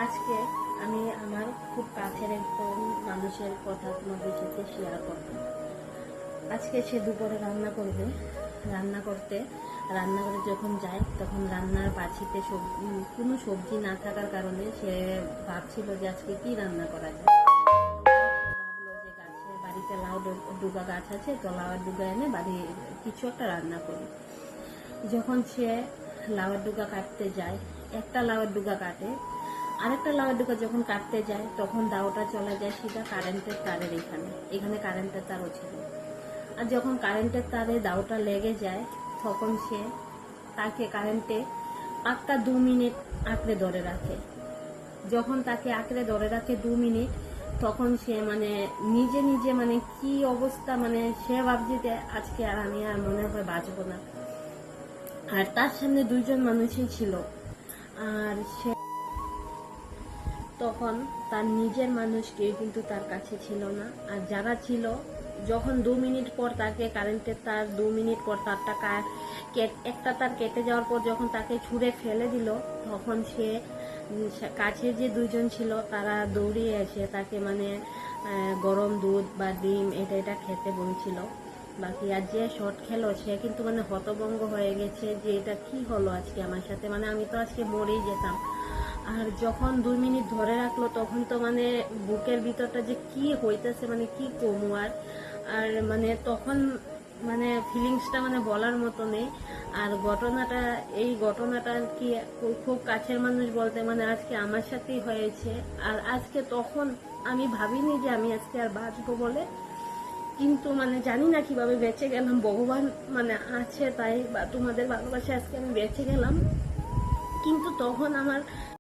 আজকে আমি আমার খুব কাছের একজন মানুষের কথা তোমাদের সাথে শেয়ার করব। আজকে সে দুপুরে রান্না করবে, রান্না করতে রান্নাঘরে যখন যায় তখন রান্নার পাছিতে কোনো সবজি না থাকার কারণে সে ভাবছিল যে আজকে কি রান্না করা যায়। ভাবলো যে গাছের বাড়িতে লাউ ডুগা গাছ আছে, তো লাউয়ের ডুগা এনে বাড়ি কিছু একটা রান্না করি। যখন সে লাউয়ের ডুগা কাটতে যায়, একটা লাউয়ের ডুগা কাটে, আরেকটা লাউয়ের ডুগা যখন কাটতে যায় তখন দাওটা চলে যায় সিধা কারেন্টের তারের এখানে কারেন্টের তারও ছিল। আর যখন কারেন্টের তারে দাওটা লেগে যায় তখন সে তাকে কারেন্টে পাক্কা 2 মিনিট আঁকড়ে ধরে রাখে। যখন তাকে আঁকড়ে ধরে রাখে 2 মিনিট, তখন সে নিজে নিজে কি অবস্থা, সে ভাবছে যে আজকে আর আমি আর মনে হয় বাঁচবো না। আর তার সামনে 2 জন মানুষই ছিল, আর সে তখন তার নিজের মানুষ কেউ কিন্তু তার কাছে ছিল না। আর যারা ছিল, যখন 2 মিনিট পর তাকে কারেন্টের তার 2 মিনিট পর তারটা একটা তার কেটে যাওয়ার পর যখন তাকে ছুঁড়ে ফেলে দিল, তখন সে কাছে যে 2 জন ছিল তারা দৌড়িয়ে এসে তাকে গরম দুধ বা ডিম এটা খেতে বলছিল। বাকি আর যে শট খেলো সে কিন্তু হতভম্ব হয়ে গেছে যে এটা কি হলো আজকে আমার সাথে, আমি তো আজকে মরেই যেতাম। আর যখন 2 মিনিট ধরে রাখলো তখন তো বুকের ভিতরটা যে কি হইতেছে, কি কমু আর তখন ফিলিংসটা বলার মতো নেই। আর এই ঘটনাটা কি খুব কাছের মানুষ বলতে আজকে আমার সাথেই হয়েছে। আর আজকে তখন আমি ভাবিনি যে আমি আজকে আর বাঁচবো বলে, কিন্তু জানি না কিভাবে বেঁচে গেলাম। ভগবান আছে তাই, বা তোমাদের ভালোবাসা আজকে আমি বেঁচে গেলাম। কিন্তু তখন আমার